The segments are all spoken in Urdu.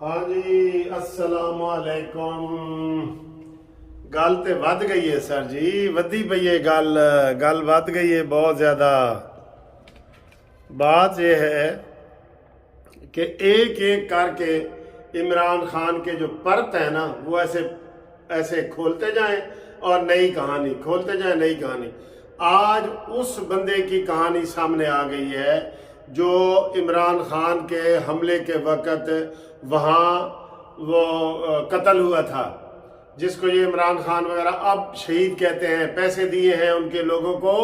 ہاں جی السلام علیکم. گل تے ود گئی ہے سر جی, ودی پئی ہے گل ود گئی ہے بہت زیادہ. بات یہ ہے کہ ایک ایک کر کے عمران خان کے جو پرت ہیں نا وہ ایسے کھولتے جائیں اور نئی کہانی کھولتے جائیں, نئی کہانی. آج اس بندے کی کہانی سامنے آ گئی ہے جو عمران خان کے حملے کے وقت وہاں وہ قتل ہوا تھا, جس کو یہ عمران خان وغیرہ اب شہید کہتے ہیں. پیسے دیے ہیں ان کے لوگوں کو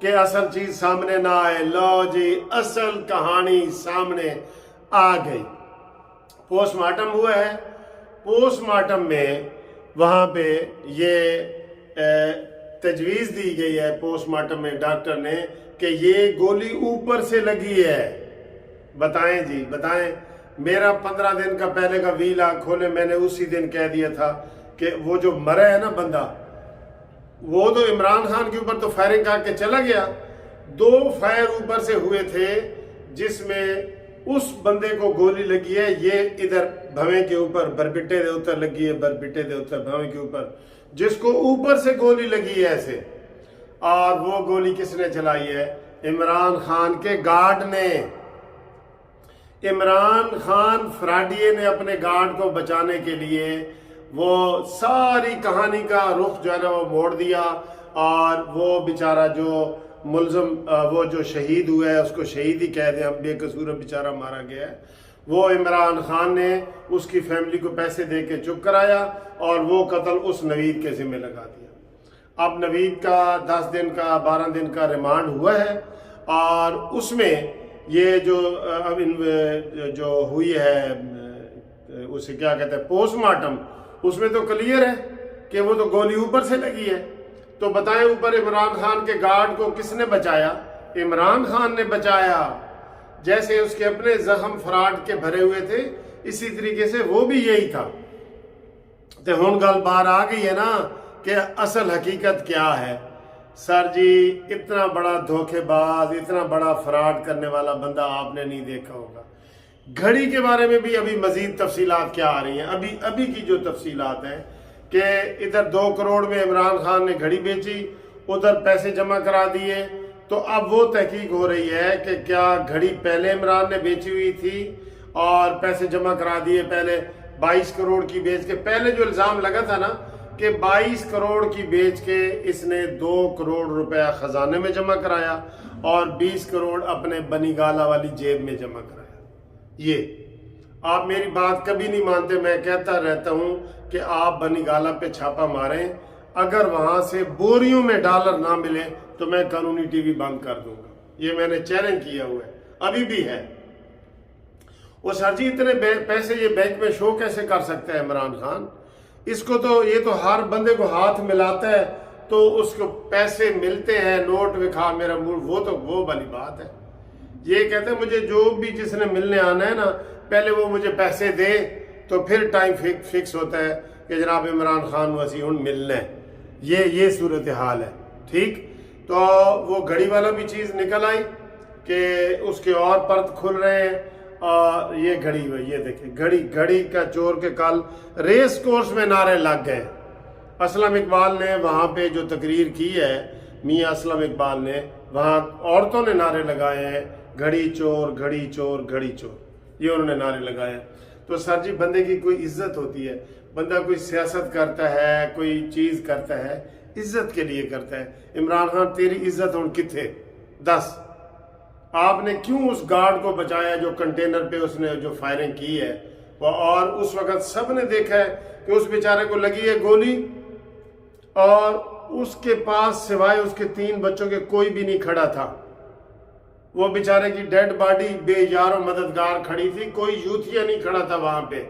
کہ اصل چیز سامنے نہ آئے. لو جی اصل کہانی سامنے آ گئی. پوسٹ مارٹم ہوا ہے. پوسٹ مارٹم میں وہاں پہ یہ تجویز دی گئی ہے پوسٹ مارٹم میں ڈاکٹر نے کہ یہ گولی اوپر سے لگی ہے. بتائیں جی بتائیں. میرا 15 دن کا پہلے کا ویلا کھولے, میں نے اسی دن کہہ دیا تھا کہ وہ جو مرا ہے نا بندہ, وہ تو عمران خان کے اوپر تو فائرنگ کر کے چلا گیا. 2 فائر اوپر سے ہوئے تھے جس میں اس بندے کو گولی لگی ہے. یہ ادھر بھویں کے اوپر بربٹے دے اتر لگی ہے, بربٹے دے اتر بھویں کے اوپر, جس کو اوپر سے گولی لگی ہے ایسے. اور وہ گولی کس نے چلائی ہے؟ عمران خان کے گارڈ نے. عمران خان فراڈیے نے اپنے گارڈ کو بچانے کے لیے وہ ساری کہانی کا رخ جو ہے نا وہ موڑ دیا, اور وہ بیچارہ جو ملزم وہ جو شہید ہوا ہے اس کو شہید ہی کہہ دیں, ہم بے قصور بیچارہ مارا گیا ہے. وہ عمران خان نے اس کی فیملی کو پیسے دے کے چپ کرایا اور وہ قتل اس نوید کے ذمہ لگا دیا. اب نوید کا 10 دن کا 12 دن کا ریمانڈ ہوا ہے, اور اس میں یہ جو ہوئی ہے اسے کیا کہتے ہیں پوسٹ مارٹم, اس میں تو کلیئر ہے کہ وہ تو گولی اوپر سے لگی ہے. تو بتائیں اوپر عمران خان کے گارڈ کو کس نے بچایا؟ عمران خان نے بچایا. جیسے اس کے اپنے زخم فراڈ کے بھرے ہوئے تھے اسی طریقے سے وہ بھی یہی تھا. تو ہن گل بار آ گئی ہے نا کہ اصل حقیقت کیا ہے. سر جی اتنا بڑا دھوکے باز, اتنا بڑا فراڈ کرنے والا بندہ آپ نے نہیں دیکھا ہوگا. گھڑی کے بارے میں بھی ابھی مزید تفصیلات کیا آ رہی ہیں. ابھی کی جو تفصیلات ہیں کہ ادھر 2 کروڑ میں عمران خان نے گھڑی بیچی, ادھر پیسے جمع کرا دیے. تو اب وہ تحقیق ہو رہی ہے کہ کیا گھڑی پہلے عمران نے بیچی ہوئی تھی اور پیسے جمع کرا دیے, پہلے 22 کروڑ کی بیچ کے. پہلے جو الزام لگا تھا نا کہ 22 کروڑ کی بیچ کے اس نے 2 کروڑ روپیہ خزانے میں جمع کرایا اور 20 کروڑ اپنے بنی گالا والی جیب میں جمع کرایا. یہ آپ میری بات کبھی نہیں مانتے. میں کہتا رہتا ہوں کہ آپ بنی گالا پہ چھاپا ماریں, اگر وہاں سے بوریوں میں ڈالر نہ ملے تو میں قانونی ٹی وی بند کر دوں گا. یہ میں نے چیلنج کیا ہوا ہے, ابھی بھی ہے. وہ سر جی اتنے پیسے یہ بینک میں شو کیسے کر سکتا ہے عمران خان؟ اس کو تو یہ تو ہر بندے کو ہاتھ ملاتا ہے تو اس کو پیسے ملتے ہیں, نوٹ وکھا میرا موڈ, وہ تو وہ والی بات ہے. یہ کہتے ہیں مجھے جو بھی جس نے ملنے آنا ہے نا پہلے وہ مجھے پیسے دے تو پھر ٹائم فکس ہوتا ہے کہ جناب عمران خان وسیع ملنا ہے. یہ صورتحال ہے. ٹھیک, تو وہ گھڑی والا بھی چیز نکل آئی کہ اس کے اور پرت کھل رہے ہیں. اور یہ گھڑی ہوئی, یہ دیکھیں گھڑی کا چور کے کل ریس کورس میں نعرے لگ گئے. اسلم اقبال نے وہاں پہ جو تقریر کی ہے, میاں اسلم اقبال نے, وہاں عورتوں نے نعرے لگائے ہیں گھڑی چور گھڑی چور گھڑی چور, یہ انہوں نے نعرے لگائے ہیں. تو سر جی بندے کی کوئی عزت ہوتی ہے, بندہ کوئی سیاست کرتا ہے کوئی چیز کرتا ہے عزت کے لیے کرتا ہے. عمران خان تیری عزت ہوں کتھے؟ 10 آپ نے کیوں اس گارڈ کو بچایا جو کنٹینر پہ اس نے جو فائرنگ کی ہے, اور اس وقت سب نے دیکھا ہے کہ اس بیچارے کو لگی ہے گولی اور اس کے پاس سوائے اس کے 3 بچوں کے کوئی بھی نہیں کھڑا تھا. وہ بیچارے کی ڈیڈ باڈی بے یار و مددگار کھڑی تھی, کوئی یوتھیا نہیں کھڑا تھا وہاں پہ.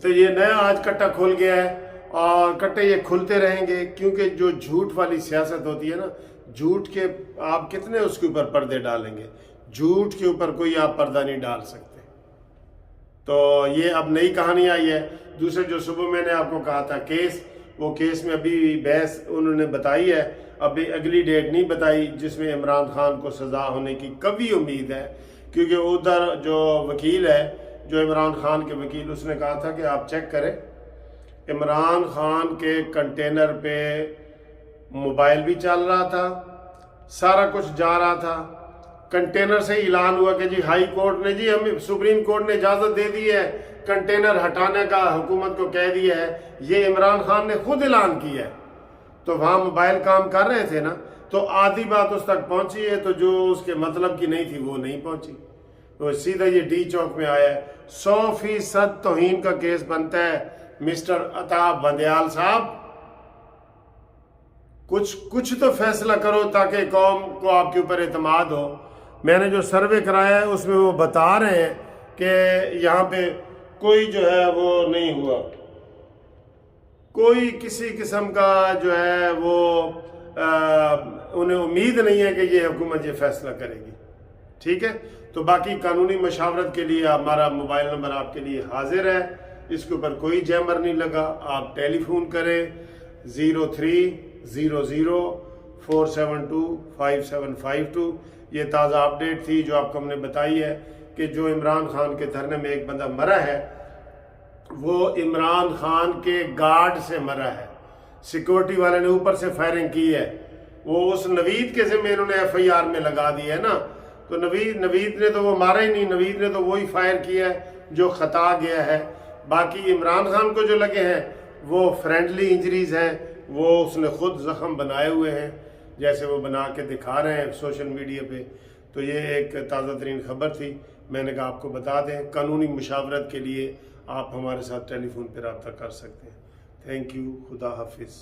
تو یہ نیا آج کٹا کھل گیا ہے اور کٹے یہ کھلتے رہیں گے, کیونکہ جو جھوٹ والی سیاست ہوتی ہے نا, جھوٹ کے آپ کتنے اس کے اوپر پردے ڈالیں گے, جھوٹ کے اوپر کوئی آپ پردہ نہیں ڈال سکتے. تو یہ اب نئی کہانی آئی ہے. دوسرے جو صبح میں نے آپ کو کہا تھا کیس, وہ کیس میں ابھی بحث انہوں نے بتائی ہے, ابھی اگلی ڈیٹ نہیں بتائی جس میں عمران خان کو سزا ہونے کی کبھی امید ہے, کیونکہ ادھر جو وکیل ہے جو عمران خان کے وکیل، اس نے کہا تھا کہ آپ چیک کریں، عمران خان کے کنٹینر پہ موبائل بھی چل رہا تھا، سارا کچھ جا رہا تھا۔ کنٹینر سے اعلان ہوا کہ جی ہائی کورٹ نے، جی ہمیں سپریم کورٹ نے اجازت دے دی ہے کنٹینر ہٹانے کا، حکومت کو کہہ دیا ہے، یہ عمران خان نے خود اعلان کیا ہے۔ تو وہاں موبائل کام کر رہے تھے نا، تو آدھی بات اس تک پہنچی ہے، تو جو اس کے مطلب کی نہیں تھی وہ نہیں پہنچی، تو سیدھا یہ ڈی چوک میں آیا ہے۔ 100% توہین کا کیس بنتا ہے مسٹر عطا بندیال صاحب، کچھ تو فیصلہ کرو تاکہ قوم کو آپ کے اوپر اعتماد ہو۔ میں نے جو سروے کرایا ہے اس میں وہ بتا رہے ہیں کہ یہاں پہ کوئی جو ہے وہ نہیں ہوا، کوئی کسی قسم کا جو ہے وہ انہیں امید نہیں ہے کہ یہ حکومت یہ فیصلہ کرے گی، ٹھیک ہے۔ تو باقی قانونی مشاورت کے لیے ہمارا موبائل نمبر آپ کے لیے حاضر ہے، اس کے اوپر کوئی جیمر نہیں لگا، آپ ٹیلی فون کریں 030047255752۔ یہ تازہ اپڈیٹ تھی جو آپ کو ہم نے بتائی ہے کہ جو عمران خان کے دھرنے میں ایک بندہ مرا ہے وہ عمران خان کے گارڈ سے مرا ہے، سیکورٹی والے نے اوپر سے فائرنگ کی ہے، وہ اس نوید کے ذمہ انہوں نے FIR میں لگا دی ہے نا، تو نوید نے تو وہ مارا ہی نہیں، نوید نے تو وہی فائر کیا ہے جو خطا گیا ہے۔ باقی عمران خان کو جو لگے ہیں وہ فرینڈلی انجریز ہیں، وہ اس نے خود زخم بنائے ہوئے ہیں جیسے وہ بنا کے دکھا رہے ہیں سوشل میڈیا پہ۔ تو یہ ایک تازہ ترین خبر تھی، میں نے کہا آپ کو بتا دیں۔ قانونی مشاورت کے لیے آپ ہمارے ساتھ ٹیلی فون پہ رابطہ کر سکتے ہیں۔ تھینک یو، خدا حافظ۔